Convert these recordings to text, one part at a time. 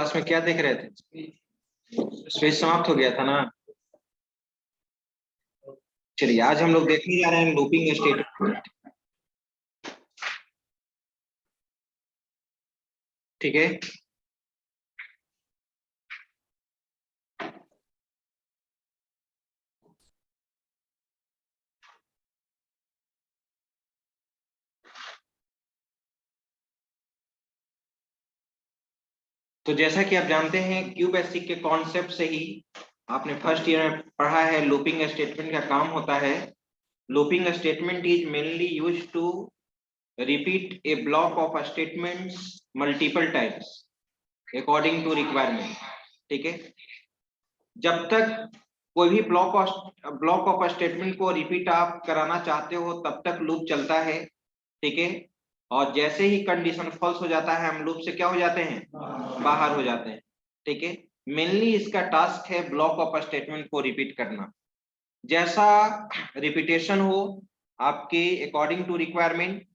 Class में क्या देख रहे थे? स्विच समाप्त हो गया था ना। चलिए आज हम लोग देखने जा रहे हैं लूपिंग स्टेटमेंट। ठीक है, तो जैसा कि आप जानते हैं क्यूब बेसिक के कॉन्सेप्ट से ही आपने फर्स्ट ईयर में पढ़ा है लूपिंग स्टेटमेंट का काम होता है। Looping statement is mainly used to repeat a block of statements multiple times according to requirement. ठीक है, जब तक कोई भी ब्लॉक ऑफ स्टेटमेंट को रिपीट आप कराना चाहते हो तब तक लूप चलता है। ठीक है, और जैसे ही कंडीशन फॉल्स हो जाता है हम लूप से क्या हो जाते हैं, बाहर हो जाते हैं। ठीक है, मेनली इसका टास्क है ब्लॉक ऑफ स्टेटमेंट को रिपीट करना। जैसा रिपीटेशन हो आपके अकॉर्डिंग टू रिक्वायरमेंट,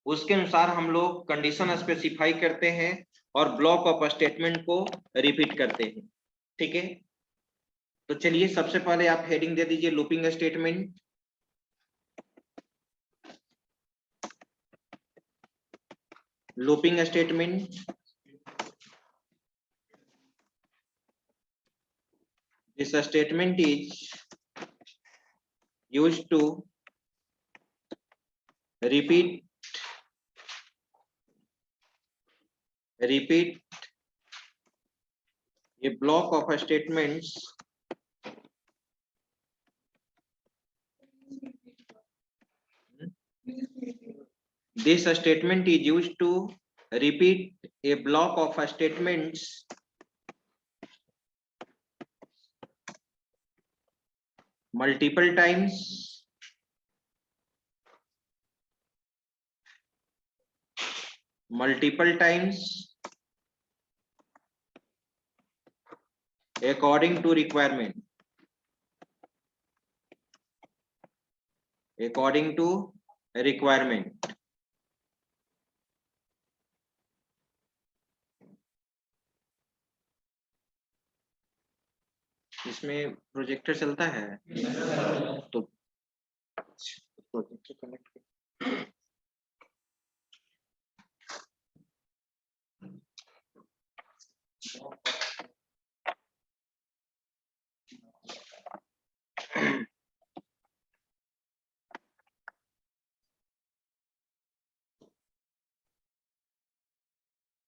उसके अनुसार हम लोग कंडीशन स्पेसिफाई करते हैं और ब्लॉक ऑफ स्टेटमेंट को रिपीट करते हैं। ठीक है, तो चलिए सबसे पहले आप हेडिंग दे दीजिए looping statement. Looping statement, this statement is used to repeat a block of statements this statement is used to repeat a block of statements multiple times according to requirement इसमें प्रोजेक्टर चलता है तो projector connect कर।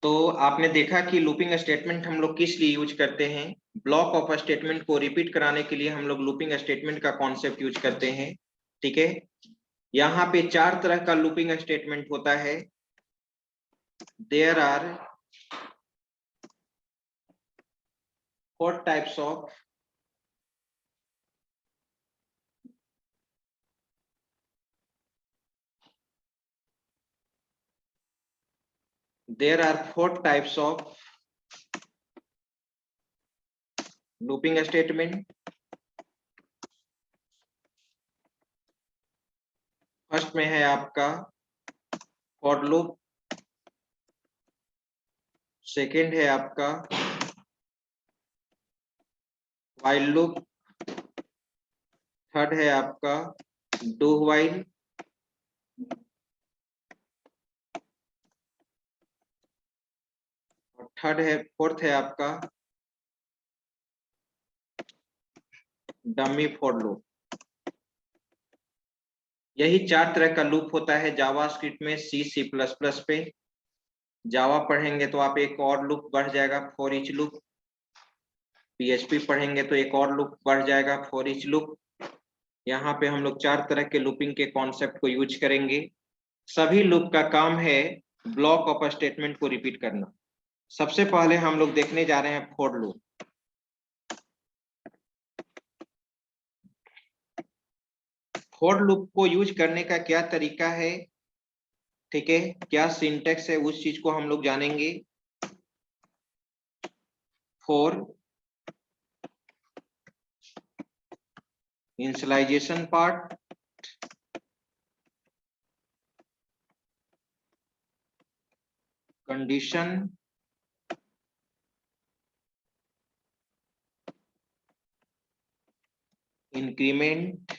तो आपने देखा कि looping statement हम लोग किस लिए यूज करते हैं। ब्लॉक ऑफ स्टेटमेंट को रिपीट कराने के लिए हम लोग लूपिंग स्टेटमेंट का कॉन्सेप्ट यूज करते हैं। ठीक है, यहाँ पे 4 तरह का लूपिंग स्टेटमेंट होता है। There are 4 types of looping statement. First में है आपका फॉर लूप, सेकेंड है आपका व्हाइल लूप, थर्ड है आपका डू व्हाइल, और फोर्थ है आपका डमी फॉर लूप। यही 4 तरह का लूप होता है जावास्क्रिप्ट में, C++ पे। जावा पढ़ेंगे तो आप एक और लूप बढ़ जाएगा फॉर ईच लूप। PHP पढ़ेंगे तो एक और लूप बढ़ जाएगा फॉर ईच लूप। यहाँ पे हम लोग 4 तरह के लूपिंग के कॉन्सेप्ट को यूज करेंगे। सभी लूप का काम है ब्लॉक ऑफ स्टेटमेंट को रिपीट करना। सबसे पहले हम लोग देखने जा रहे हैं फॉर लूप। फॉर लूप को यूज करने का क्या तरीका है, ठीक है, क्या सिंटेक्स है, उस चीज को हम लोग जानेंगे। For initialization part, condition increment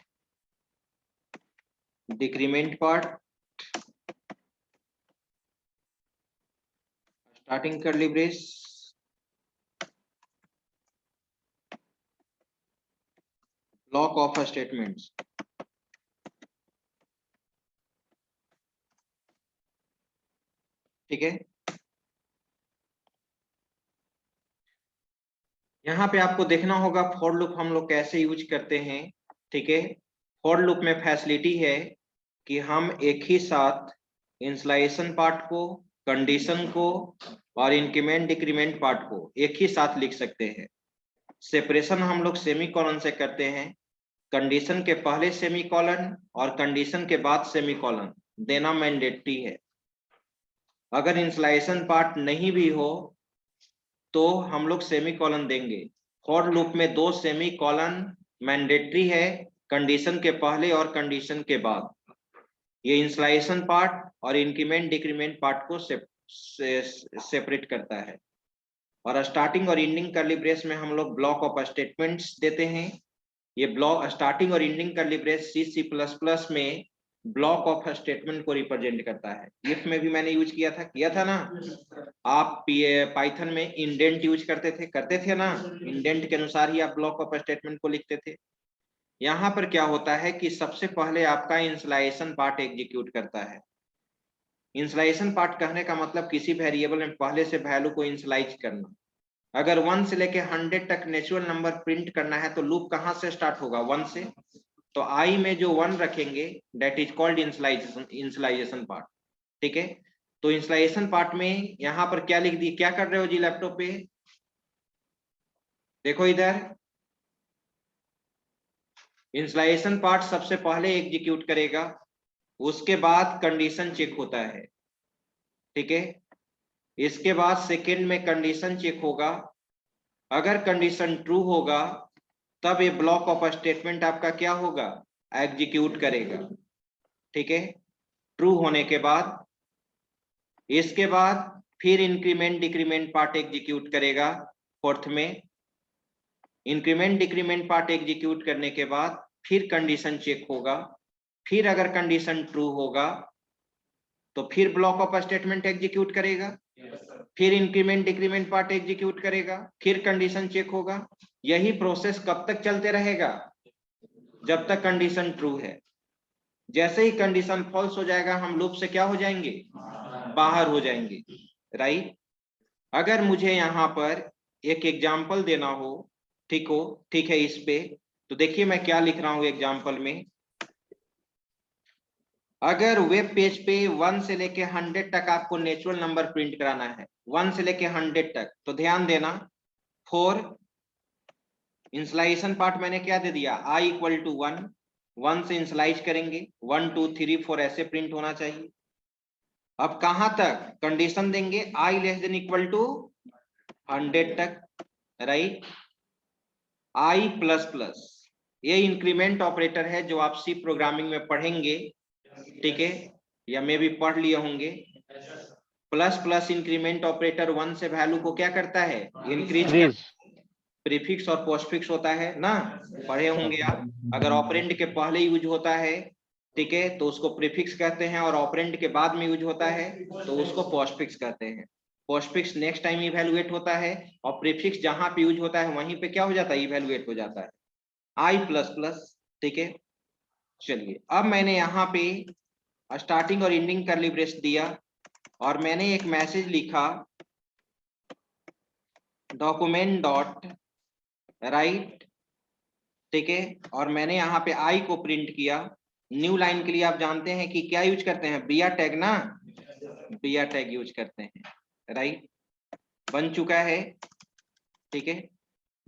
decrement part, starting curly brace, block of statements. ठीक है, यहाँ पे आपको देखना होगा फॉर लूप हम लोग कैसे यूज करते हैं। ठीक है, फॉर लूप में फैसिलिटी है कि हम एक ही साथ इंस्लाइजेशन पार्ट को, कंडीशन को और इंक्रीमेंट डिक्रीमेंट पार्ट को एक ही साथ लिख सकते हैं। सेपरेशन हम लोग सेमीकोलन से करते हैं, कंडीशन के पहले सेमीकोलन और कंडीशन के बाद सेमीकोलन देना मैंडेटरी है। अगर इंस्लाइजेशन पार्ट नहीं भी हो तो हम लोग सेमीकोलन देंगे। फॉर लूप में 2 सेमीकोलन मैंडेटरी है, कंडीशन के पहले और कंडीशन के बाद। ये इंस्लाइजेशन पार्ट और इंक्रीमेंट डिक्रीमेंट पार्ट को सेपरेट करता है। और स्टार्टिंग और एंडिंग कर्ली ब्रेस में हम लोग ब्लॉक ऑफ स्टेटमेंट्स देते हैं। ये ब्लॉक स्टार्टिंग और एंडिंग कर्ली ब्रेस C++ में ब्लॉक ऑफ स्टेटमेंट को रिप्रेजेंट करता है। इफ में भी मैंने यूज किया था ना। आप पाइथन में इंडेंट यूज करते थे ना, इंडेंट के अनुसार ही आप ब्लॉक ऑफ स्टेटमेंट को लिखते थे। यहाँ पर क्या होता है कि सबसे पहले आपका इंस्लाइजेशन पार्ट एग्जीक्यूट करता है। इंस्लाइजेशन पार्ट कहने का मतलब किसी वेरिएबल में पहले से वैल्यू को इंस्लाइज करना। अगर 1 से लेके 100 तक नेचुरल नंबर प्रिंट करना है तो लूप कहाँ से स्टार्ट होगा? 1 से। तो आई में जो 1 रखेंगे दैट इज कॉल्ड इंस्लाइजेशन पार्ट। ठीक है, तो इंस्लाइजेशन पार्ट में यहाँ पर क्या लिख दी, क्या कर रहे हो जी लैपटॉप पे? देखो इधर, इंस्लाइजेशन पार्ट सबसे पहले एग्जीक्यूट करेगा, उसके बाद कंडीशन चेक होता है। ठीक है, इसके बाद सेकेंड में कंडीशन चेक होगा। अगर कंडीशन ट्रू होगा तब ये ब्लॉक ऑफ स्टेटमेंट आपका क्या होगा? एग्जीक्यूट करेगा। ठीक है, ट्रू होने के बाद इसके बाद फिर इंक्रीमेंट डिक्रीमेंट पार्ट एग्जीक्यूट करेगा। फोर्थ में इंक्रीमेंट डिक्रीमेंट पार्ट एग्जीक्यूट करने के बाद फिर कंडीशन चेक होगा। फिर अगर कंडीशन ट्रू होगा तो फिर ब्लॉक ऑफ स्टेटमेंट एग्जीक्यूट करेगा। फिर इंक्रीमेंट डिक्रीमेंट पार्ट एग्जीक्यूट करेगा, फिर कंडीशन चेक होगा। यही प्रोसेस कब तक चलते रहेगा? जब तक कंडीशन ट्रू है। जैसे ही कंडीशन फॉल्स हो जाएगा हम लूप से क्या हो जाएंगे? बाहर हो जाएंगे। राइट। अगर मुझे यहाँ पर एक एग्जाम्पल देना हो, ठीक है इस पे, तो देखिए मैं क्या लिख रहा हूँ एग्जाम्पल में। अगर वेब पेज पे 1 से लेके 100 तक आपको नेचुरल नंबर प्रिंट कराना है, 1 से लेके 100 तक, तो ध्यान देना, फॉर इंस्लाइजेशन पार्ट मैंने क्या दे दिया? I इक्वल टू 1, 1 से इंस्लाइज करेंगे, 1 2 3 4 ऐसे प्रिंट होना चाहिए। अब कहां तक कंडीशन देंगे? I less than equal to 100 तक। राइट। I प्लस प्लस, ये इंक्रीमेंट ऑपरेटर है जो आप सी प्रोग्रामिंग में पढ़ेंगे। ठीक है, या मे भी पढ़ लिए होंगे। प्लस प्लस इंक्रीमेंट ऑपरेटर 1 से वैल्यू को क्या करता है? इंक्रीज। प्रीफिक्स और पोस्टफिक्स होता है ना, पढ़े होंगे आप। अगर ऑपरेंड के पहले यूज होता है, ठीक है, तो उसको प्रीफिक्स कहते हैं, और ऑपरेंड के बाद में यूज होता है तो उसको पोस्टफिक्स कहते हैं। पोस्टफिक्स नेक्स्ट टाइम इवैल्यूएट होता है, और प्रीफिक्स जहां पे यूज होता है वहीं पे क्या हो जाता है? इवैल्यूएट हो जाता है। I plus plus. ठीक है, चलिए अब मैंने यहाँ पे स्टार्टिंग और एंडिंग कर्ली ब्रेस दिया, और मैंने एक मैसेज लिखा, डॉक्यूमेंट डॉट राइट। ठीक है, और मैंने यहाँ पे आई को प्रिंट किया। न्यू लाइन के लिए आप जानते हैं कि क्या यूज करते हैं? बिया टैग ना, बिया टैग यूज करते हैं। राइट, बन चुका है। ठीक है,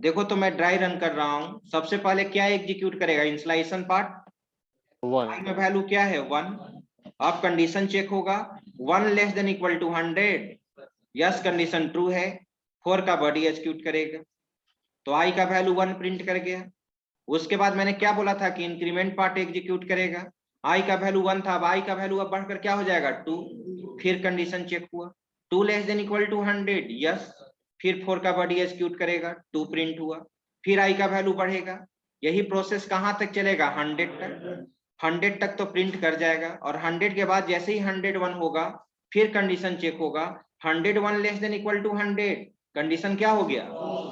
देखो तो मैं ड्राई रन कर रहा हूं। सबसे पहले क्या एग्जीक्यूट करेगा? इंस्लाइजेशन पार्ट। आई में वैल्यू क्या है? 1। अब कंडीशन चेक होगा, 1 less than equal to 100, yes condition true है, 4 का बॉडी एग्जीक्यूट करेगा, तो आई का वैल्यू 1 प्रिंट कर गया। उसके बाद मैंने क्या बोला था कि इंक्रीमेंट पार्ट एग्जीक्यूट करेगा। आई का वैल्यू 1 था, अब आई का वैल्यू अब बढ़कर क्या हो जाएगा? 2। फिर कंडीशन चेक हुआ, 2 less than equal to 100, yes. फिर 4 का बॉडी एग्जीक्यूट करेगा, 2 प्रिंट हुआ। फिर आई का वैल्यू बढ़ेगा, यही प्रोसेस कहाँ तक चलेगा, 100 तक। 100 तक तो प्रिंट कर जाएगा, और 100 के बाद जैसे ही 101 होगा फिर कंडीशन चेक होगा, 101 less than equal to 100, condition क्या हो गया,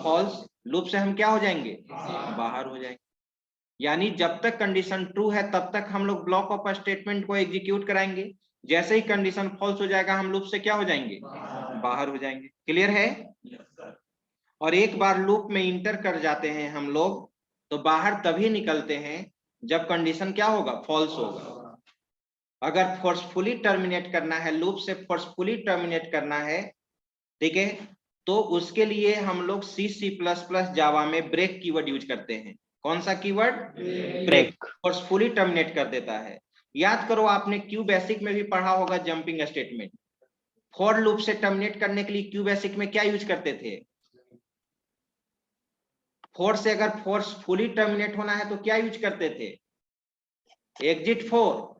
फॉल्स। लूप से हम क्या हो जाएंगे, बाहर हो जाएंगे। यानी जब तक कंडीशन ट्रू है तब तक हम लोग ब्लॉक ऑफ स्टेटमेंट को एग्जीक्यूट कराएंगे, जैसे ही कंडीशन फॉल्स हो जाएगा हम लूप से क्या हो जाएंगे, बाहर हो जाएंगे। क्लियर है। और एक बार लूप में इंटर कर जाते हैं हम लोग तो बाहर तभी निकलते हैं जब कंडीशन क्या होगा, फॉल्स होगा। अगर फोर्सफुली टर्मिनेट करना है, लूप से फोर्सफुली टर्मिनेट करना है, ठीक है, तो उसके लिए हम लोग C++ जावा में ब्रेक कीवर्ड यूज करते हैं। कौन सा कीवर्ड, ब्रेक, फोर्सफुली टर्मिनेट कर देता है। याद करो आपने क्यू बेसिक में भी पढ़ा होगा जंपिंग स्टेटमेंट। फॉर लूप से टर्मिनेट करने के लिए क्यू बेसिक में क्या यूज करते थे, फोर से अगर फोर्सफुली टर्मिनेट होना है तो क्या यूज करते थे, एग्जिट फोर।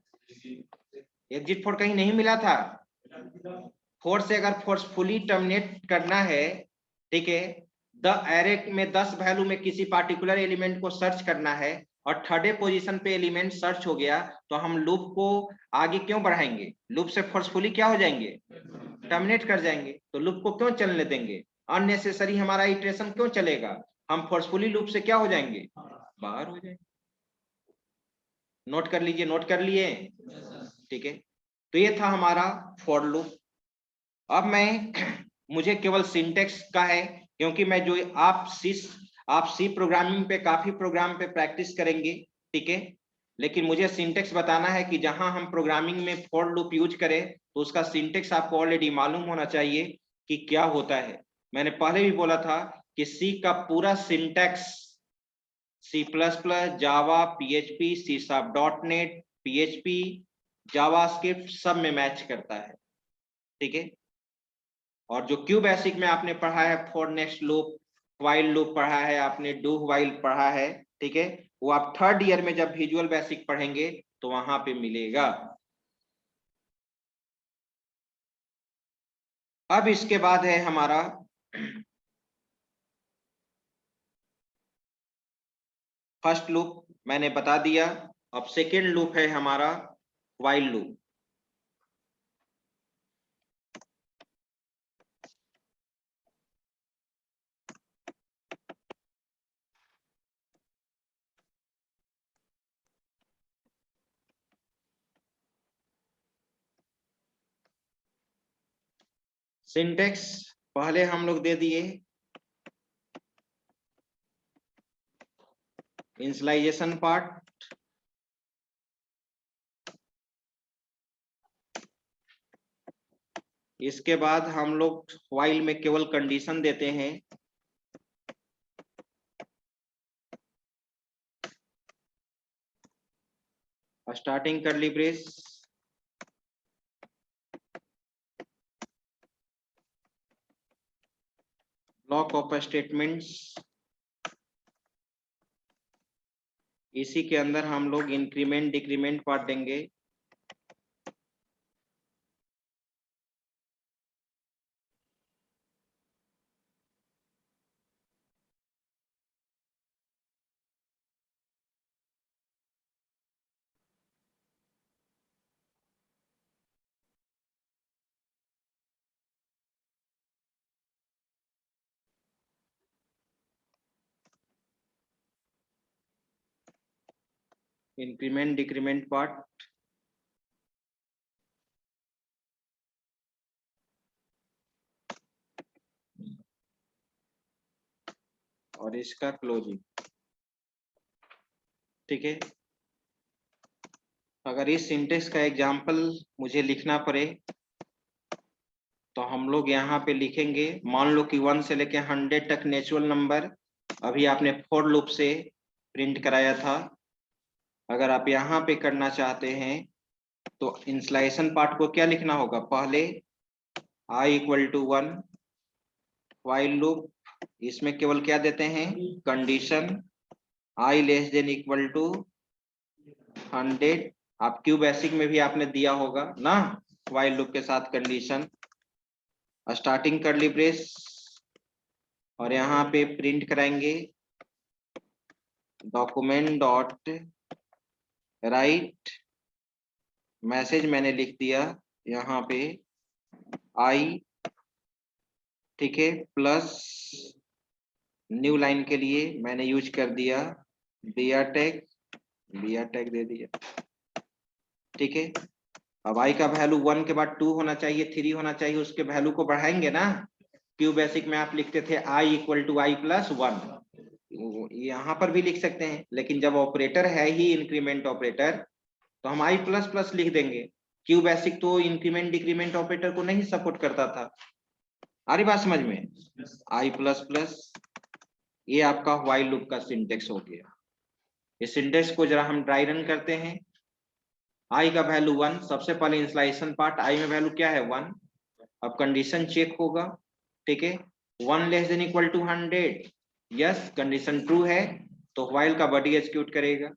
एग्जिट फोर कहीं नहीं मिला था। फोर से अगर फोर्सफुली टर्मिनेट करना है, ठीक है, द एरे में 10 वैल्यू में किसी पार्टिकुलर एलिमेंट को सर्च करना है और थर्ड पोजीशन पे एलिमेंट सर्च हो गया, तो हम लूप को आगे क्यों बढ़ाएंगे, लूप से फोर्सफुली क्या हो जाएंगे, टर्मिनेट कर जाएंगे। तो लूप को क्यों चलने देंगे, अननेसेसरी हमारा इटरेशन क्यों चलेगा, हम फोर्सफुली लूप से क्या हो जाएंगे, बाहर हो जाएंगे। नोट कर लीजिए, नोट कर लिए, ठीक है। तो ये था हमारा फॉर लूप। अब मैं मुझे केवल सिंटेक्स का है, क्योंकि मैं जो आप सी प्रोग्रामिंग पे काफी प्रोग्राम पे प्रैक्टिस करेंगे, ठीक है, लेकिन मुझे सिंटेक्स बताना है कि जहां हम प्रोग्रामिंग में फॉर लूप यूज करें तो उसका सिंटेक्स आपको ऑलरेडी मालूम होना चाहिए कि क्या होता है। मैंने पहले भी बोला था कि सी का पूरा सिंटेक्स C++, जावा, PHP, C#.NET, PHP, जावास्क्रिप्ट सब में मैच करता है, ठीक है। और जो क्यू बेसिक में आपने पढ़ा है for next loop, while loop पढ़ा है आपने, डू व्हाइल पढ़ा है, ठीक है, वो आप थर्ड ईयर में जब विजुअल बेसिक पढ़ेंगे तो वहां पे मिलेगा। अब इसके बाद है हमारा फर्स्ट लूप, मैंने बता दिया। अब सेकेंड लूप है हमारा व्हाइल लूप। सिंटेक्स पहले हम लोग दे दिए, इनिशियलाइजेशन पार्ट, इसके बाद हम लोग व्हाइल में केवल कंडीशन देते हैं, starting curly brace, block of statements, इसी के अंदर हम लोग इंक्रीमेंट डिक्रीमेंट पार्ट देंगे। इंक्रीमेंट डिक्रीमेंट पार्ट, और इसका क्लोजिंग, ठीक है। अगर इस सिंटेक्स का एग्जांपल मुझे लिखना पड़े तो हम लोग यहाँ पे लिखेंगे, मान लो कि 1 से लेके 100 तक नेचुरल नंबर अभी आपने फॉर लूप से प्रिंट कराया था। अगर आप यहाँ पे करना चाहते हैं तो इनिशियलाइजेशन पार्ट को क्या लिखना होगा, पहले i equal to 1, while loop, इसमें केवल क्या देते हैं, condition i less than equal to 100। आप क्यू बेसिक में भी आपने दिया होगा ना, व्हाइल लूप के साथ कंडीशन, स्टार्टिंग कर्ली ब्रेस, और यहाँ पे प्रिंट कराएंगे डॉक्यूमेंट डॉट राइट, मैसेज मैंने लिख दिया यहाँ पे आई, ठीक है, प्लस न्यू लाइन के लिए मैंने यूज कर दिया br टैग दे दिया, ठीक है। अब आई का वैल्यू 1 के बाद 2 होना चाहिए, 3 होना चाहिए, उसके वैल्यू को बढ़ाएंगे ना। क्यू बेसिक में आप लिखते थे I equal to I plus 1, यहाँ पर भी लिख सकते हैं, लेकिन जब ऑपरेटर है ही इंक्रीमेंट ऑपरेटर तो हम आई प्लस प्लस लिख देंगे। क्यू बेसिक तो इंक्रीमेंट डिक्रीमेंट ऑपरेटर को नहीं सपोर्ट करता था। आ रही बात समझ में? आई प्लस प्लस, ये आपका व्हाइल लूप का सिंटेक्स हो गया। इस सिंटेक्स को जरा हम ड्राई रन करते हैं। आई का वैल्यू 1, सबसे पहले इंस्लाइशन पार्ट, आई में वैल्यू क्या है 1। अब कंडीशन चेक होगा, ठीक है, 1 less than equal to 100, yes, condition true है तो व्हाइल का बॉडी एग्जीक्यूट करेगा।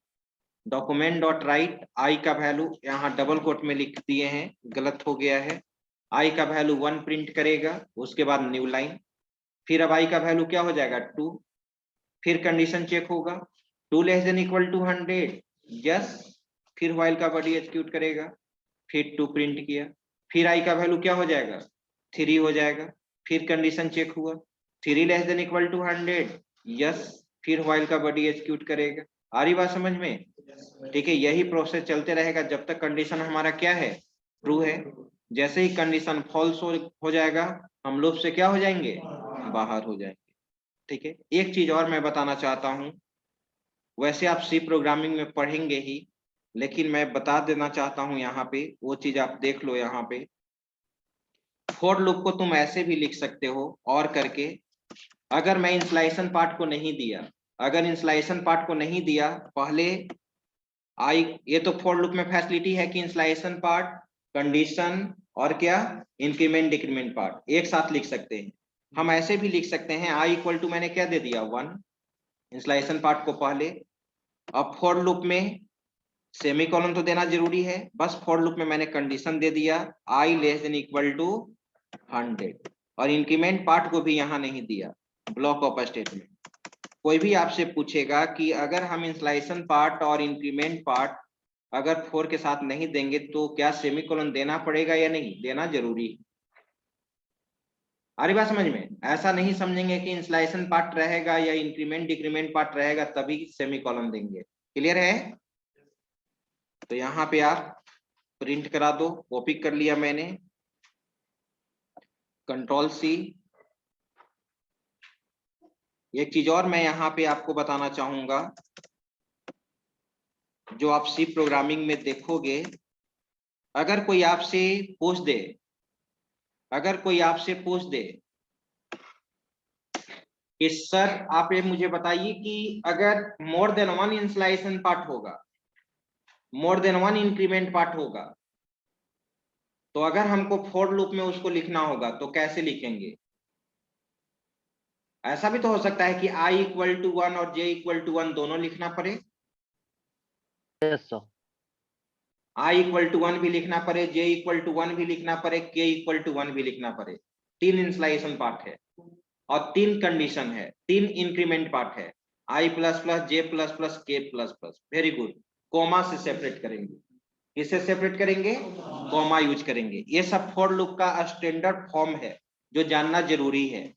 डॉक्यूमेंट डॉट राइट, आई का वैल्यू यहाँ डबल कोट में लिख दिए हैं, गलत हो गया है। आई का वैल्यू 1 प्रिंट करेगा, उसके बाद न्यू लाइन, फिर अब आई का वैल्यू क्या हो जाएगा 2, फिर कंडीशन चेक होगा 2 less than equal to 100, yes, फिर व्हाइल का बॉडी एग्जीक्यूट करेगा, फिर 2 प्रिंट किया, फिर आई का वैल्यू क्या हो जाएगा 3 हो जाएगा, फिर कंडीशन चेक हुआ 3 less than equal to 100, yes, फिर व्हाइल का बॉडी एग्जीक्यूट करेगा। आ रही बात समझ में? ठीक है, यही प्रोसेस चलते रहेगा जब तक कंडीशन हमारा क्या है ट्रू है। जैसे ही कंडीशन फॉल्स हो जाएगा हम लूप से क्या हो जाएंगे, बाहर हो जाएंगे। ठीक है, एक चीज और मैं बताना चाहता हूं, वैसे आप सी प्रोग्रामिंग में पढ़ेंगे ही, लेकिन मैं बता देना चाहता हूं यहाँ पे, वो चीज आप देख लो। यहाँ पे फॉर लूप को तुम ऐसे भी लिख सकते हो और करके, अगर मैं इंस्लाइशन पार्ट को नहीं दिया, अगर इंस्लाइशन पार्ट को नहीं दिया पहले आई, ये तो फॉर लूप में फैसिलिटी है कि इंस्लाइशन पार्ट, कंडीशन और क्या इंक्रीमेंट डिक्रीमेंट पार्ट एक साथ लिख सकते हैं। हम ऐसे भी लिख सकते हैं आई इक्वल टू मैंने क्या दे दिया 1, इंस्लाइशन पार्ट को पहले। अब फॉर लूप में सेमीकोलन तो देना जरूरी है, बस फॉर लूप में मैंने कंडीशन दे दिया आई लेस देन इक्वल टू 100, और इंक्रीमेंट पार्ट को भी यहाँ नहीं दिया, ब्लॉक ऑफ स्टेटमेंट। कोई भी आपसे पूछेगा कि अगर हम इंस्लाइशन पार्ट और इंक्रीमेंट पार्ट अगर 4 के साथ नहीं देंगे तो क्या सेमीकोलन देना पड़ेगा या नहीं, देना जरूरी है। आ रही बात समझ में? ऐसा नहीं समझेंगे कि इंस्लाइशन पार्ट रहेगा या इंक्रीमेंट डिक्रीमेंट पार्ट रहेगा तभी सेमीकोलन देंगे। क्लियर है? तो यहाँ पे आप प्रिंट करा दो, कॉपी कर लिया मैंने, कंट्रोल सी। एक चीज और मैं यहाँ पे आपको बताना चाहूंगा, जो आप सी प्रोग्रामिंग में देखोगे, अगर कोई आपसे पूछ दे, अगर कोई आपसे पूछ दे कि सर आप ये मुझे बताइए कि अगर मोर देन 1 इंस्लाइशन पार्ट होगा, मोर देन 1 इंक्रीमेंट पार्ट होगा, तो अगर हमको फॉर लूप में उसको लिखना होगा तो कैसे लिखेंगे? ऐसा भी तो हो सकता है कि i इक्वल टू 1 और j इक्वल टू 1 दोनों लिखना पड़े। Yes sir. i equal to 1 भी लिखना पड़े, j इक्वल टू 1 भी लिखना पड़े, k इक्वल टू 1 भी लिखना पड़े। 3 इंस्लाइशन पार्ट है और 3 कंडीशन है, 3 इंक्रीमेंट पार्ट है, i plus plus, j plus plus, k plus plus. Very good, comma से सेपरेट करेंगे। किससे सेपरेट करेंगे? कोमा यूज करेंगे। ये सब फॉर लूप का स्टैंडर्ड फॉर्म है जो जानना जरूरी है।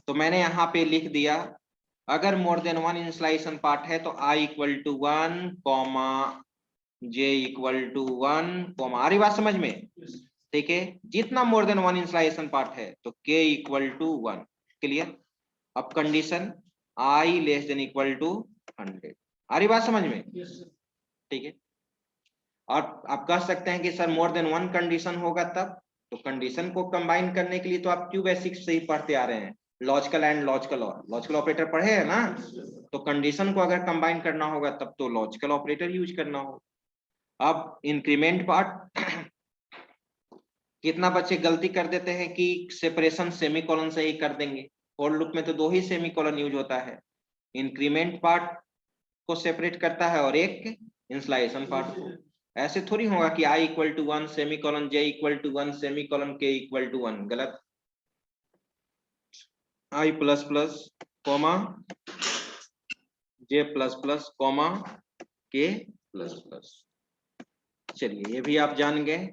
तो मैंने यहाँ पे लिख दिया, अगर मोर देन 1 इंस्लाइशन पार्ट है तो i equal to 1 comma j equal to 1 comma. आ रही बात समझ में? ठीक है, जितना मोर देन 1 इंस्लाइशन पार्ट है तो k इक्वल टू 1। क्लियर? अब condition i less than equal to 100। आ रही बात समझ में? ठीक है, और आप कह सकते हैं कि सर मोर देन 1 कंडीशन होगा तब, तो कंडीशन को कंबाइन करने के लिए तो आप क्यू बेसिक्स से ही पढ़ते आ रहे हैं, लॉजिकल एंड लॉजिकल ऑपरेटर पढ़े हैं ना। तो कंडीशन को अगर कंबाइन करना होगा तब तो लॉजिकल ऑपरेटर यूज करना होगा। अब इंक्रीमेंट पार्ट कितना बच्चे गलती कर देते हैं कि सेपरेशन सेमीकोलन से ही कर देंगे। फॉर लूप में तो 2 ही सेमीकोलन यूज होता है, इंक्रीमेंट पार्ट को सेपरेट करता है और एक इंस्लाइशन पार्ट को। ऐसे थोड़ी होगा कि i equal to 1 semicolon, j equal to 1 semicolon, k equal to 1। गलत। i plus plus comma J plus plus comma K plus plus. चलिए ये भी आप जान गए।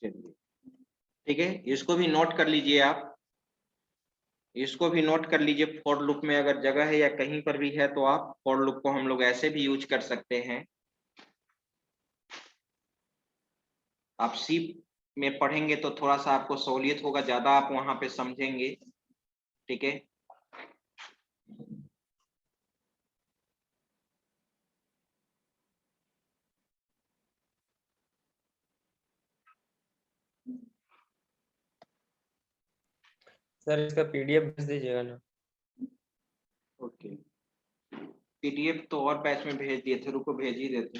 चलिए ठीक है, इसको भी नोट कर लीजिए आप, इसको भी नोट कर लीजिए। फॉर लूप में अगर जगह है या कहीं पर भी है तो आप फॉर लूप को हम लोग ऐसे भी यूज कर सकते हैं। आप सी में पढ़ेंगे तो थोड़ा सा आपको सहूलियत होगा, ज्यादा आप वहां पे समझेंगे। ठीक है, सर इसका पीडीएफ भेज दीजिएगा ना। ओके। पीडीएफ तो और बैच में भेज दिए थे, रुको भेज ही देते।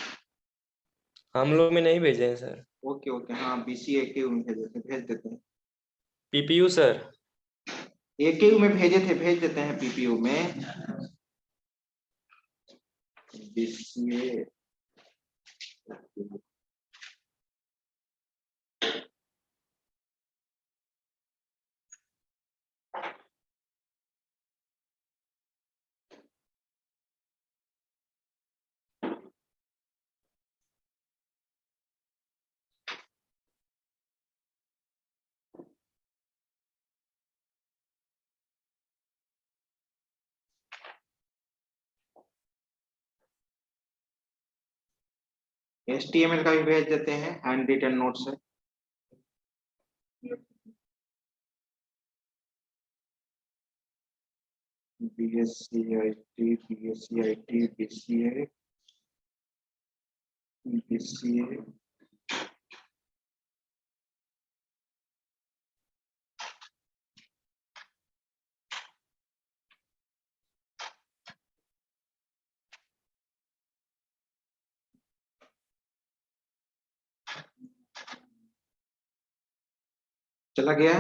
हम लोग में नहीं भेजे हैं सर। ओके ओके, हाँ बीसीए के में भेज देते हैं। PPU sir. एकेयू में भेजे थे, भेज देते हैं पीपीयू में। बीसीए HTML का भी भेज देते हैं, हैंड रिटन नोट्स है। BSc IT, BSc IT, BCA, BCA, चला गया।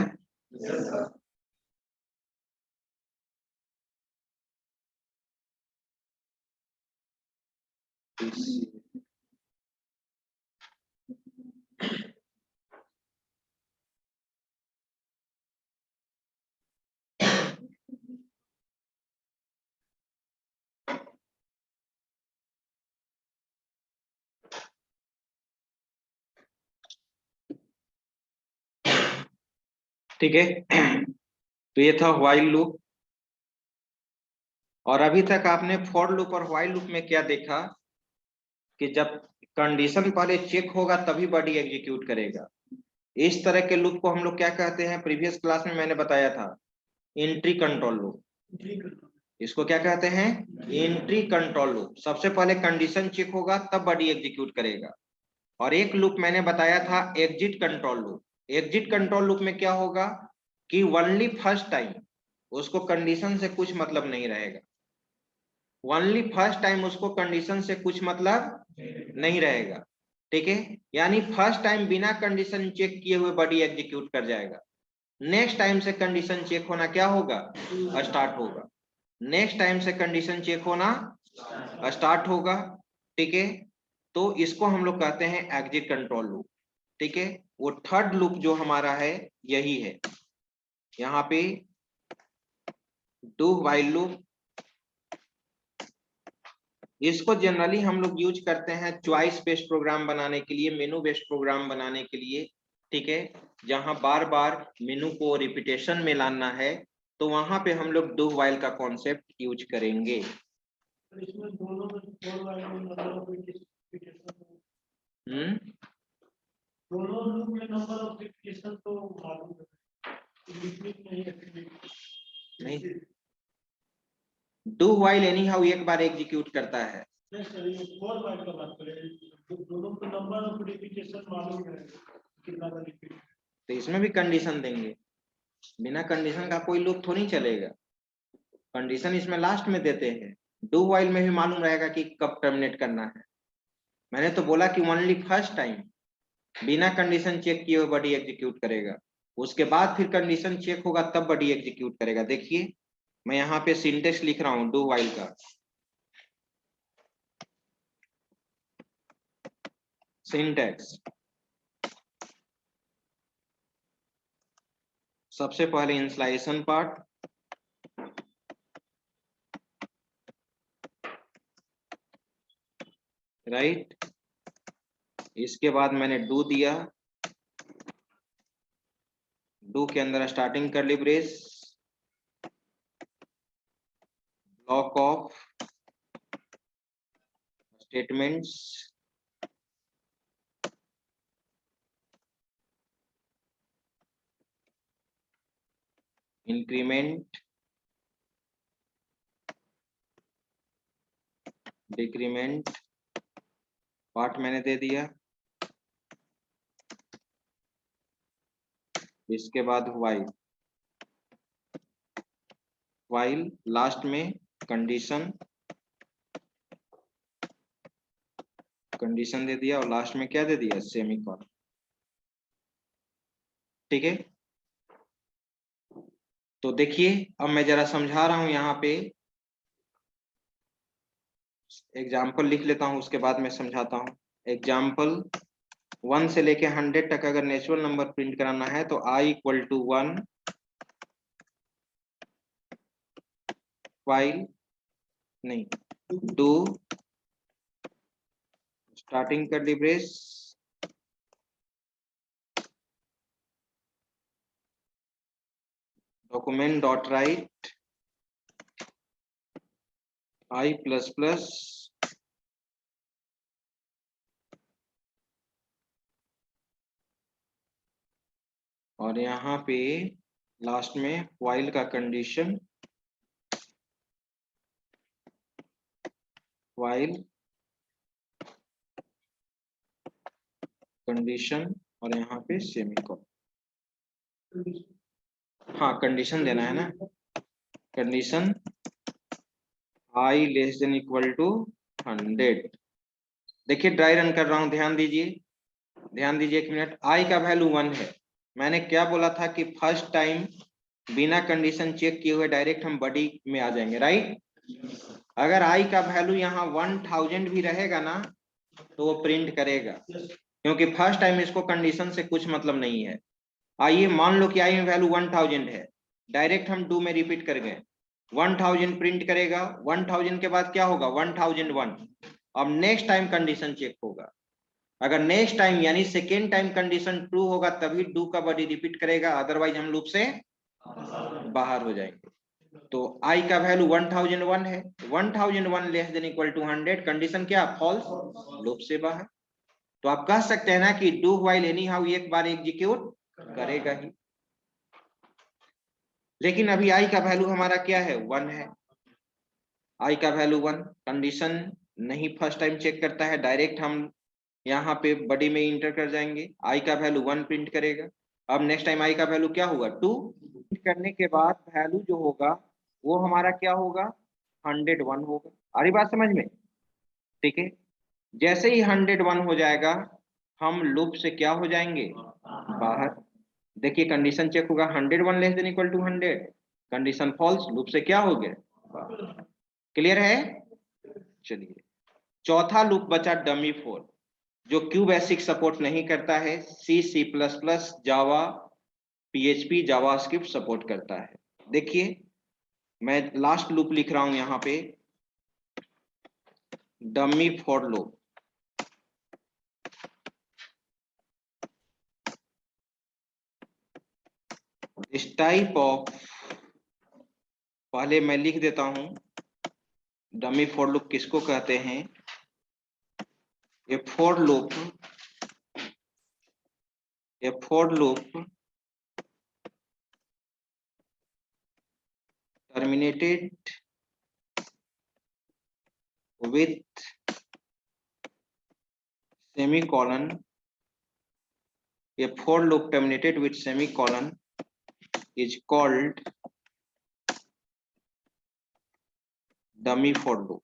ठीक है, तो ये था व्हाइल लूप। और अभी तक आपने फॉर लूप और व्हाइल लूप में क्या देखा कि जब कंडीशन पहले चेक होगा तभी बॉडी एग्जीक्यूट करेगा। इस तरह के लूप को हम लोग क्या कहते हैं, प्रीवियस क्लास में मैंने बताया था, एंट्री कंट्रोल लूप। इसको क्या कहते हैं, एंट्री कंट्रोल लूप। सबसे पहले कंडीशन चेक होगा तब बॉडी एग्जीक्यूट करेगा। और एक लूप मैंने बताया था exit control loop. Exit control loop में क्या होगा कि ओनली फर्स्ट टाइम उसको कंडीशन से कुछ मतलब नहीं रहेगा। ओनली फर्स्ट टाइम उसको कंडीशन से कुछ मतलब नहीं रहेगा। ठीक है, यानी फर्स्ट टाइम बिना कंडीशन चेक किए हुए बॉडी एग्जीक्यूट कर जाएगा। नेक्स्ट टाइम से कंडीशन चेक होना क्या होगा, स्टार्ट होगा। नेक्स्ट टाइम से कंडीशन चेक होना स्टार्ट होगा। ठीक है, तो इसको हम लोग कहते हैं एग्जिट कंट्रोल लूप। ठीक है, वो थर्ड लूप जो हमारा है यही है। यहाँ पे डू व्हाइल लूप, इसको जनरली हम लोग यूज करते हैं चॉइस बेस्ड प्रोग्राम बनाने के लिए, मेनू बेस्ड प्रोग्राम बनाने के लिए। ठीक है, जहां बार बार मेनू को रिपीटेशन में लाना है तो वहां पे हम लोग डू व्हाइल का कॉन्सेप्ट यूज करेंगे। दोनों लूप में नंबर ऑफ रिपीटेशन तो मालूम नहीं, डू व्हाइल एनी हाउ एक बार एग्जीक्यूट करता है। नहीं सर, ये फोर वाइल का बात करें, दोनों को नंबर ऑफ रिपीटेशन मालूम है कितना रिपीट। तो इसमें भी कंडीशन देंगे, बिना कंडीशन का कोई लूप थोड़ी चलेगा। कंडीशन इसमें लास्ट में देते हैं। डू व्हाइल में भी मालूम रहेगा कि कब टर्मिनेट करना है। मैंने तो बोला कि ओनली फर्स्ट टाइम बिना कंडीशन चेक किए हुए बॉडी एग्जीक्यूट करेगा, उसके बाद फिर कंडीशन चेक होगा तब बॉडी एग्जीक्यूट करेगा। देखिए मैं यहाँ पे सिंटेक्स लिख रहा हूँ डू व्हाइल का। सिंटेक्स, सबसे पहले इंस्लाइजेशन पार्ट, राइट। इसके बाद मैंने डू दिया, डू के अंदर starting curly brace, block of statements, increment, decrement part मैंने दे दिया। इसके बाद व्हाइल, व्हाइल लास्ट में कंडीशन, कंडीशन दे दिया और लास्ट में क्या दे दिया, सेमीकोलन। ठीक है, तो देखिए अब मैं जरा समझा रहा हूं, यहाँ पे एग्जाम्पल लिख लेता हूं, उसके बाद मैं समझाता हूं। एग्जाम्पल 1 से लेके 100 तक अगर नेचुरल नंबर प्रिंट कराना है तो i इक्वल टू 1 व्हाइल नहीं do starting curly brace, document dot right i plus plus और यहाँ पे लास्ट में व्हाइल का कंडीशन, व्हाइल कंडीशन और यहाँ पे सेमीकोलन। हाँ कंडीशन देना है ना, condition i less than equal to 100। देखिए ड्राई रन कर रहा हूं, ध्यान दीजिए, ध्यान दीजिए 1 मिनट। i का वैल्यू 1 है, मैंने क्या बोला था कि फर्स्ट टाइम बिना कंडीशन चेक किए हुए डायरेक्ट हम बॉडी में आ जाएंगे, राइट। अगर i का वैल्यू यहाँ 1000 भी रहेगा ना तो वो प्रिंट करेगा, क्योंकि फर्स्ट टाइम इसको कंडीशन से कुछ मतलब नहीं है। आइए मान लो कि i में वैल्यू 1000 है, डायरेक्ट हम डू में रिपीट कर गए, 1000 प्रिंट करेगा, 1000 के बाद क्या होगा 1001। अब नेक्स्ट टाइम कंडीशन चेक होगा, अगर नेक्स्ट टाइम यानी सेकेंड टाइम कंडीशन ट्रू होगा तभी डू का बॉडी रिपीट करेगा, अदरवाइज हम लूप से बाहर हो जाएंगे। तो i का वैल्यू 1001 है, 1001 less than equal to 100, condition क्या फॉल्स, लूप से बाहर। तो आप कह सकते हैं ना कि डू व्हाइल एनी हाउ एक बार एग्जीक्यूट करेगा ही, लेकिन अभी i का वैल्यू हमारा क्या है 1 है, i का वैल्यू 1, कंडीशन नहीं फर्स्ट टाइम चेक करता है, डायरेक्ट हम यहाँ पे बॉडी में इंटर कर जाएंगे, i का वैल्यू 1 प्रिंट करेगा। अब नेक्स्ट टाइम i का वैल्यू क्या होगा 2, प्रिंट करने के बाद वैल्यू जो होगा वो हमारा क्या होगा 101 होगा। आ रही बात समझ में, ठीक है। जैसे ही 101 हो जाएगा हम लूप से क्या हो जाएंगे बाहर। देखिए कंडीशन चेक होगा 101 less than equal to 100, condition false, loop से क्या हो गया, क्लियर है। चलिए चौथा लूप बचा डमी 4, जो क्यू बेसिक सपोर्ट नहीं करता है, सी प्लस प्लस, जावा, पीएचपी, जावास्क्रिप्ट सपोर्ट करता है। देखिए मैं लास्ट लूप लिख रहा हूं यहाँ पे, डमी 4 लूप। इस टाइप ऑफ, पहले मैं लिख देता हूं डमी 4 लूप किसको कहते हैं। ये for loop terminated with semicolon, a for loop terminated with semicolon is called dummy for loop।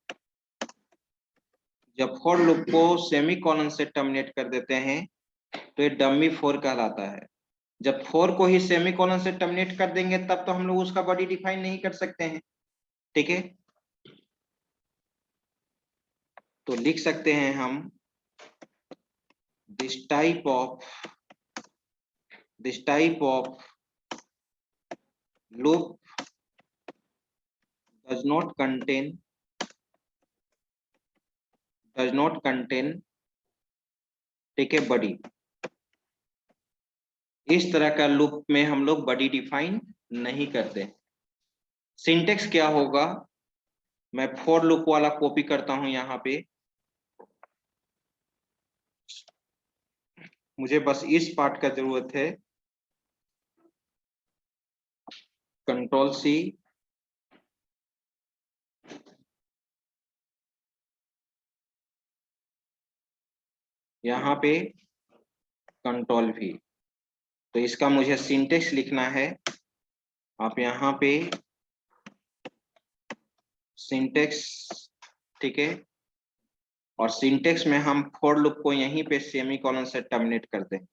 जब for loop को semicolon से terminate कर देते हैं तो ये dummy for कहलाता है। जब for को ही semicolon से terminate कर देंगे तब तो हम लोग उसका बॉडी डिफाइन नहीं कर सकते हैं, ठीक है। तो लिख सकते हैं हम this type of loop does not contain ठीक है बड़ी। इस तरह का लूप में हम लोग बड़ी डिफाइन नहीं करते। सिंटेक्स क्या होगा, मैं फॉर लूप वाला कॉपी करता हूं यहाँ पे, मुझे बस इस पार्ट का जरूरत है, कंट्रोल सी, यहाँ पे कंट्रोल वी। तो इसका मुझे सिंटेक्स लिखना है, आप यहाँ पे सिंटेक्स, ठीक है, और सिंटेक्स में हम फॉर लूप को यहीं पे सेमीकोलन से टर्मिनेट करते हैं,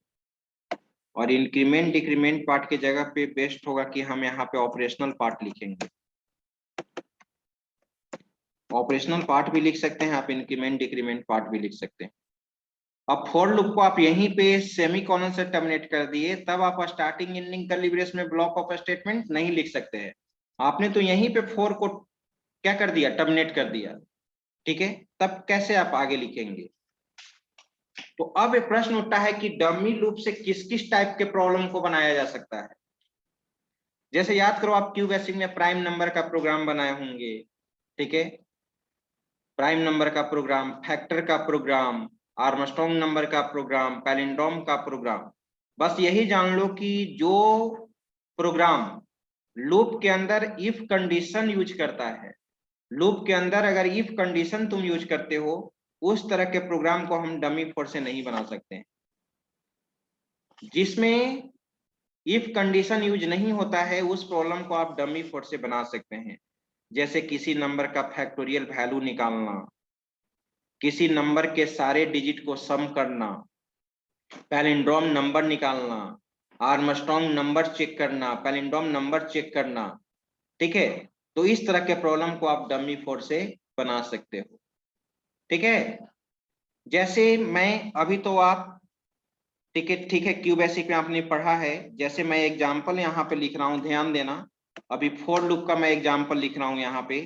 और इंक्रीमेंट डिक्रीमेंट पार्ट की जगह पे बेस्ट होगा कि हम यहाँ पे ऑपरेशनल पार्ट लिखेंगे। ऑपरेशनल पार्ट भी लिख सकते हैं आप, इंक्रीमेंट डिक्रीमेंट पार्ट भी लिख सकते हैं। अब फॉर लूप को आप यहीं पे सेमीकोलन से टर्मिनेट कर दिए, तब आप स्टार्टिंग एंडिंग कर्ली ब्रेस में ब्लॉक ऑफ स्टेटमेंट नहीं लिख सकते हैं। आपने तो यहीं पे फॉर को क्या कर दिया, टर्मिनेट कर दिया, ठीक है, तब कैसे आप आगे लिखेंगे। तो अब एक प्रश्न उठता है कि डमी लूप से किस किस टाइप के प्रॉब्लम को बनाया जा सकता है। जैसे याद करो, आप क्यू बेसिक में प्राइम नंबर का प्रोग्राम बनाए होंगे, ठीक है, प्राइम नंबर का प्रोग्राम, फैक्टर का प्रोग्राम, आर्मस्ट्रॉन्ग नंबर का प्रोग्राम, पैलिंड्रोम का प्रोग्राम। बस यही जान लो कि जो प्रोग्राम लूप के अंदर इफ कंडीशन यूज करता है, लूप के अंदर अगर इफ कंडीशन तुम यूज करते हो, उस तरह के प्रोग्राम को हम डमी फॉर से नहीं बना सकते हैं। जिसमें इफ कंडीशन यूज नहीं होता है, उस प्रॉब्लम को आप डमी फॉर से बना सकते हैं। जैसे किसी नंबर का फैक्टोरियल वैल्यू निकालना, किसी नंबर के सारे डिजिट को सम करना, पैलिंड्रोम नंबर निकालना, आर्मस्ट्रॉन्ग नंबर चेक करना, पैलिंड्रोम नंबर चेक करना, ठीक है। तो इस तरह के प्रॉब्लम को आप डमी फॉर से बना सकते हो, ठीक है। जैसे मैं अभी तो आप ठीक है क्यू बेसिक में आपने पढ़ा है, जैसे मैं एग्जांपल यहाँ पे लिख रहा हूं, ध्यान देना। अभी फॉर लूप का मैं एग्जांपल लिख रहा हूं यहाँ पे।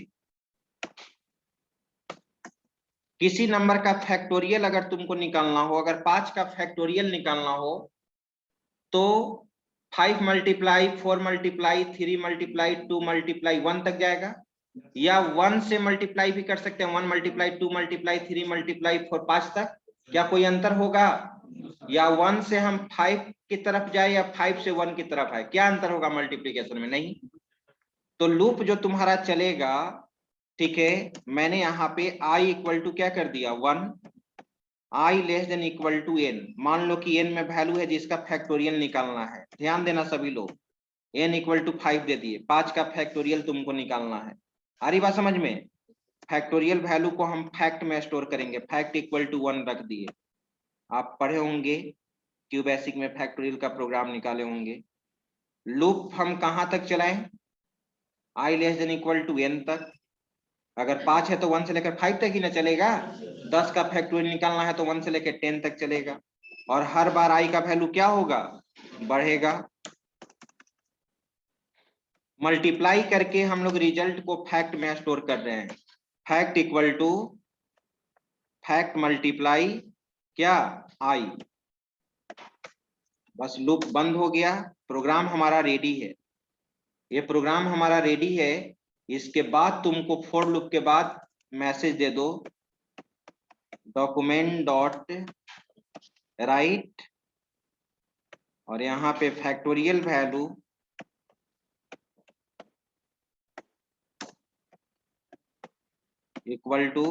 किसी नंबर का फैक्टोरियल अगर तुमको निकालना हो, अगर 5 का फैक्टोरियल निकालना हो, तो 5 मल्टीप्लाई 4 मल्टीप्लाई 3 मल्टीप्लाई 2 मल्टीप्लाई 1 तक जाएगा, या 1 से मल्टीप्लाई भी कर सकते हैं, 1 मल्टीप्लाई 2 मल्टीप्लाई 3 मल्टीप्लाई 4 5 तक। क्या कोई अंतर होगा, या 1 से हम 5 की तरफ जाए या 5 से 1 की तरफ आए, क्या अंतर होगा मल्टीप्लीकेशन में, नहीं। तो लूप जो तुम्हारा चलेगा, ठीक है, मैंने यहाँ पे i इक्वल टू क्या कर दिया 1, i less than equal to n। मान लो कि n में वैल्यू है जिसका फैक्टोरियल निकालना है, ध्यान देना सभी लोग, n इक्वल टू 5 दे दिए, 5 का फैक्टोरियल तुमको निकालना है। आ रही बात समझ में। फैक्टोरियल वैल्यू को हम फैक्ट में स्टोर करेंगे, फैक्ट इक्वल टू 1 रख दिए। आप पढ़े होंगे क्यू बेसिक में, फैक्टोरियल का प्रोग्राम निकाले होंगे। लूप हम कहां तक चलाएं, i less than equal to n तक। अगर 5 है तो 1 से लेकर 5 तक ही ना चलेगा। 10 का फैक्टोरियल निकालना है तो 1 से लेकर 10 तक चलेगा, और हर बार i का वैल्यू क्या होगा, बढ़ेगा। मल्टीप्लाई करके हम लोग रिजल्ट को फैक्ट में स्टोर कर रहे हैं, fact equal to fact multiply क्या i। बस लूप बंद हो गया, प्रोग्राम हमारा रेडी है। ये प्रोग्राम हमारा रेडी है। इसके बाद तुमको फॉर लूप के बाद मैसेज दे दो, डॉक्यूमेंट डॉट राइट, और यहाँ पे factorial value equal two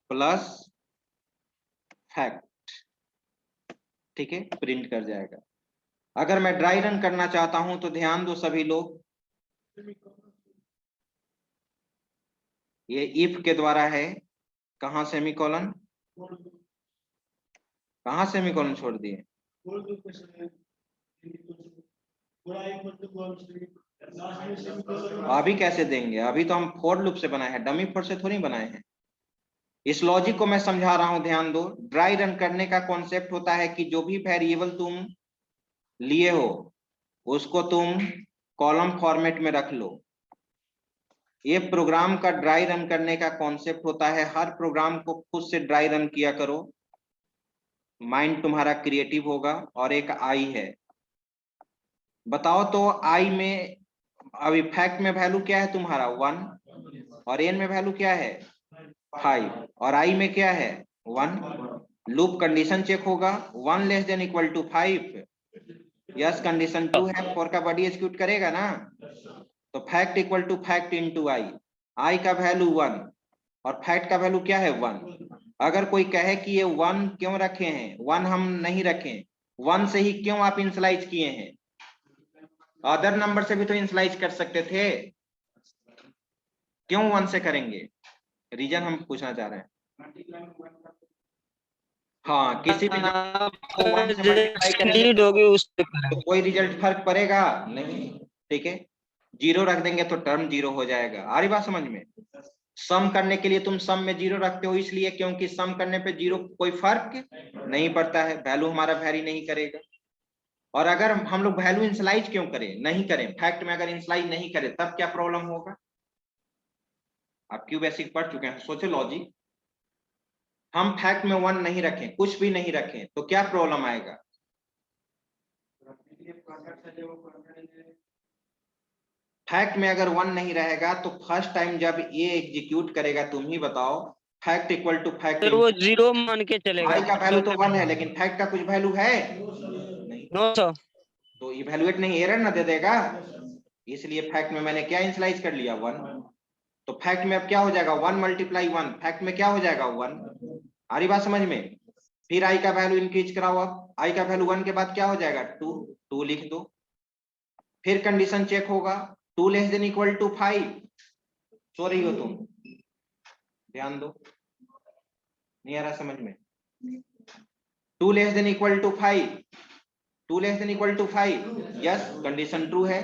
plus fact, ठीक है, प्रिंट कर जाएगा। अगर मैं ड्राई रन करना चाहता हूं तो ध्यान दो सभी लोग, ये इफ के द्वारा है। कहां सेमीकोलन, कहां सेमीकोलन छोड़ दिए, अभी कैसे देंगे, अभी तो हम फॉर लूप से बनाए हैं, डमी फॉर से थोड़ी बनाए हैं। इस लॉजिक को मैं समझा रहा हूं, ध्यान दो। ड्राई रन करने का कॉन्सेप्ट होता है कि जो भी वेरिएबल तुम लिए हो उसको तुम कॉलम फॉर्मेट में रख लो। ये प्रोग्राम का ड्राई रन करने का कॉन्सेप्ट होता है। हर प्रोग्राम को खुद से ड्राई रन किया करो, माइंड तुम्हारा क्रिएटिव होगा। और एक आई है, बताओ तो आई में अभी फैक्ट में वैल्यू क्या है तुम्हारा 1 और एन में वैल्यू क्या है 5 और आई में क्या है 1। लूप कंडीशन चेक होगा 1 less than equal to 5। Yes condition 2 है, 4 का बॉडी एग्जीक्यूट करेगा ना। तो fact equal to fact into i का वैल्यू 1 और फैक्ट का वैल्यू क्या है 1। अगर कोई कहे कि ये 1 क्यों रखे हैं, 1 हम नहीं रखें, 1 से ही क्यों आप इनिशियलाइज किए हैं, अदर नंबर से भी तो इनिशियलाइज कर सकते थे, क्यों 1 से करेंगे, रीजन हम पूछना चाह रहे हैं। हाँ, किसी भी को 1 से मल्टीप्लाई करेंगे नीड होगी उस पे तो कोई रिजल्ट फर्क पड़ेगा नहीं, ठीक है। 0 रख देंगे तो टर्म 0 हो जाएगा। आ रही बात समझ में। सम करने के लिए तुम सम में 0 रखते हो इसलिए क्योंकि सम करने पे 0 कोई फर्क नहीं पड़ता है, वैल्यू हमारा वैरी नहीं करेगा। और अगर हम लोग वैल्यू इनिशियलाइज क्यों करें, नहीं करें, फैक्ट में अगर इनिशियलाइज नहीं करें तब क्या प्रॉब्लम होगा। आप क्यों बेसिक पढ़ चुके हैं, सोचो लॉजिक। हम फैक्ट में 1 नहीं रखें, कुछ भी नहीं रखें तो क्या प्रॉब्लम आएगा। फैक्ट में अगर 1 नहीं रहेगा तो फर्स्ट टाइम जब ये एग्जीक्यूट करेगा, तुम ही बताओ, फैक्ट इक्वल टू फैक्ट, फिर वो 0 मान के चलेगा। आई का वैल्यू तो 1 है लेकिन फैक्ट का कुछ वैल्यू है नहीं, 900 तो इवैल्यूएट नहीं, एरर ना दे देगा। इसलिए फैक्ट में मैंने क्या इनिशियलाइज कर लिया 1। तो फैक्ट में अब क्या हो जाएगा 1 मल्टीप्लाई 1, फैक्ट में क्या हो जाएगा 1। आ रही बात समझ में। फिर आई का वैल्यू इंक्रीज कराओ, अब आई का वैल्यू 1 के बाद क्या हो जाएगा 2 लिख दो। फिर कंडीशन चेक होगा 2 लेस देन इक्वल टू 5। सो रही हो तुम, ध्यान दो, नहीं आ रहा समझ में। 2 less than equal to 5, 2 less than equal to 5, yes condition true है,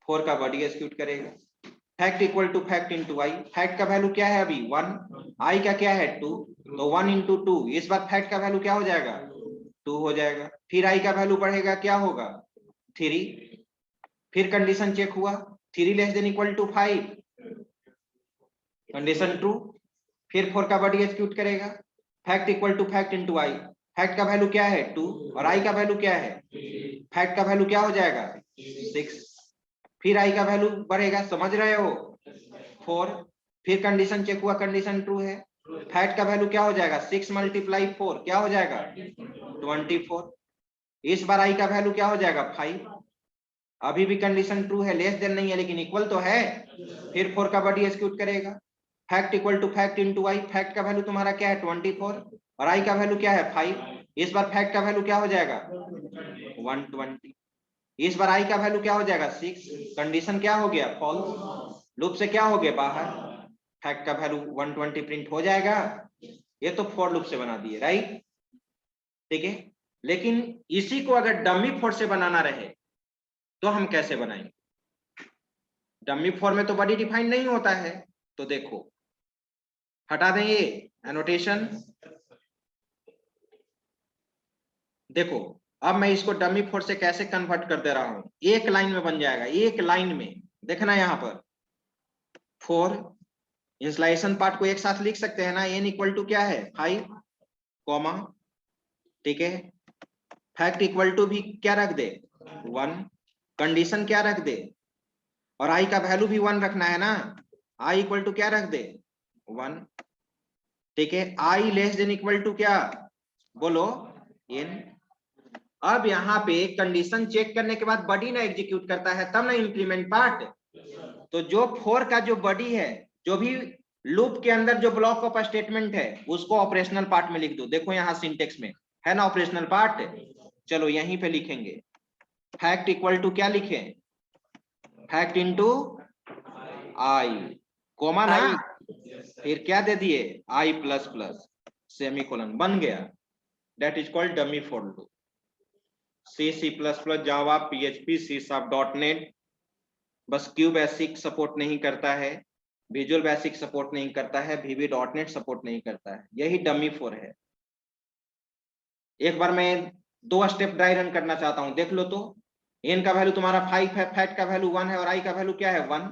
4 का बॉडी एग्जीक्यूट करेगा। Fact equal to fact into i, fact का वैल्यू क्या है अभी 1, आई का क्या है 2, तो 1 इंटू 2, इस बार फैक्ट का वैल्यू क्या हो जाएगा 2 हो जाएगा। फिर आई का वैल्यू बढ़ेगा, क्या होगा 3। फिर कंडीशन चेक हुआ 3 less than equal to 5, condition true. फिर 4 का बॉडी एग्जीक्यूट करेगा, fact equal to fact into i, fact का वैल्यू क्या है 2 और आई का वैल्यू क्या है, फैक्ट का वैल्यू क्या हो जाएगा 6। फिर आई का वैल्यू बढ़ेगा, समझ रहे हो 4। फिर कंडीशन चेक हुआ, कंडीशन ट्रू है, फैक्ट का वैल्यू क्या हो जाएगा 6 मल्टीप्लाई 4 क्या हो जाएगा 24। इस बार आई का वैल्यू क्या हो जाएगा 5। अभी भी कंडीशन ट्रू है, लेस देन नहीं है लेकिन इक्वल तो है। फिर 4 का बॉडी एग्जीक्यूट करेगा, fact equal to fact into i, fact का वैल्यू तुम्हारा क्या है 24 और आई का वैल्यू क्या है 5। इस बार फैक्ट का वैल्यू क्या हो जाएगा 120। इस बार आई का वैल्यू क्या हो जाएगा 6, कंडीशन क्या हो गया फॉल्स, लूप से क्या हो गया बाहर, फैक्ट का वैल्यू 120 प्रिंट हो जाएगा। ये तो फॉर लूप से बना दिए, राइट, ठीक है। लेकिन इसी को अगर डमी फॉर से बनाना रहे तो हम कैसे बनाएंगे। डमी फॉर में तो बॉडी डिफाइन नहीं होता है, तो देखो हटा दें ये एनोटेशन। देखो अब मैं इसको डमी फॉर से कैसे कन्वर्ट कर दे रहा हूं, एक लाइन में बन जाएगा, एक लाइन में। देखना यहां पर फॉर इंस्टॉलेशन पार्ट को एक साथ लिख सकते हैं ना, एन इक्वल टू क्या है 5 कॉमा, ठीक है। फैक्ट इक्वल टू भी क्या रख दे 1, कंडीशन क्या रख दे, और आई का वैल्यू भी 1 रखना है ना, आई इक्वल टू क्या रख दे 1, ठीक है। आई लेस देन इक्वल टू क्या बोलो एन। अब यहाँ पे कंडीशन चेक करने के बाद बॉडी ना एग्जीक्यूट करता है तब ना इंक्रीमेंट पार्ट। तो जो 4 का जो बॉडी है, जो भी लूप के अंदर जो ब्लॉक ऑफ स्टेटमेंट है उसको ऑपरेशनल पार्ट में लिख दो। देखो यहाँ सिंटेक्स में है ना ऑपरेशनल पार्ट, चलो यहीं पे लिखेंगे फैक्ट इक्वल टू क्या लिखे फैक्ट इनटू आई कोमा ना, फिर क्या दे दिए आई प्लस प्लस सेमीकोलन, बन गया। That is called dummy for loop. C++, Java, PHP, C#.NET, bus queue basic support नहीं करता है, विजुअल बेसिक सपोर्ट नहीं करता है, VB.NET सपोर्ट नहीं करता है, यही डमी फॉर है। एक बार मैं 2 स्टेप ड्राई रन करना चाहता हूं, देख लो तो एन का वैल्यू तुम्हारा 5 है, फैक्ट का वैल्यू 1 है और आई का वैल्यू क्या है 1,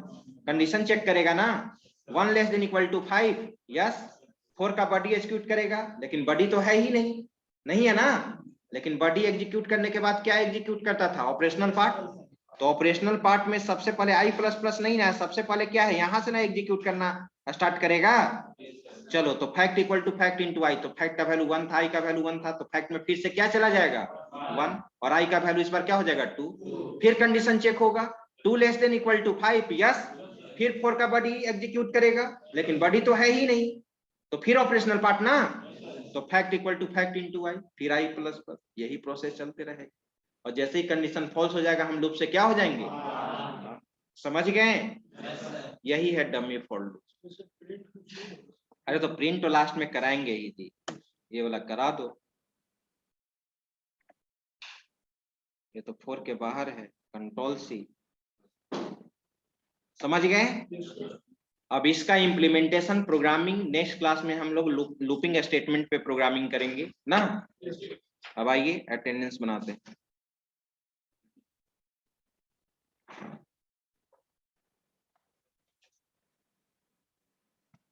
कंडीशन चेक करेगा ना, 1 less than equal to 5, yes 4 का बॉडी एग्जीक्यूट करेगा, लेकिन बॉडी तो है ही नहीं है ना, लेकिन बॉडी एग्जीक्यूट करने के बाद क्या एग्जीक्यूट करता था, ऑपरेशनल पार्ट। तो ऑपरेशनल पार्ट में सबसे पहले आई प्लस प्लस नहीं ना, सबसे पहले क्या है यहाँ से ना एग्जीक्यूट करना स्टार्ट करेगा। चलो तो fact equal to fact into i, तो फैक्ट का वैल्यू 1 था, आई का वैल्यू 1 था, तो फैक्ट में फिर से क्या चला जाएगा 1 और आई का वैल्यू इस बार क्या हो जाएगा 2, फिर कंडीशन चेक होगा 2 less than equal to 5, yes फिर 4 का बॉडी एग्जीक्यूट करेगा, लेकिन बॉडी तो है ही नहीं, तो फिर ऑपरेशनल पार्ट ना, तो fact equal to fact into i, फिर आई प्लस प्लस, यही प्रोसेस चलते रहेगा। और जैसे ही कंडीशन फॉल्स हो जाएगा हम लूप से क्या हो जाएंगे, समझ गए, यही है डमी फॉर लूप। अरे तो प्रिंट तो लास्ट में कराएंगे ही जी, ये वाला करा दो, ये तो 4 के बाहर है, कंट्रोल सी, समझ गए। अब इसका इम्प्लीमेंटेशन प्रोग्रामिंग नेक्स्ट क्लास में हम लोग लूपिंग स्टेटमेंट पे प्रोग्रामिंग करेंगे ना। अब आइए अटेंडेंस बनाते हैं।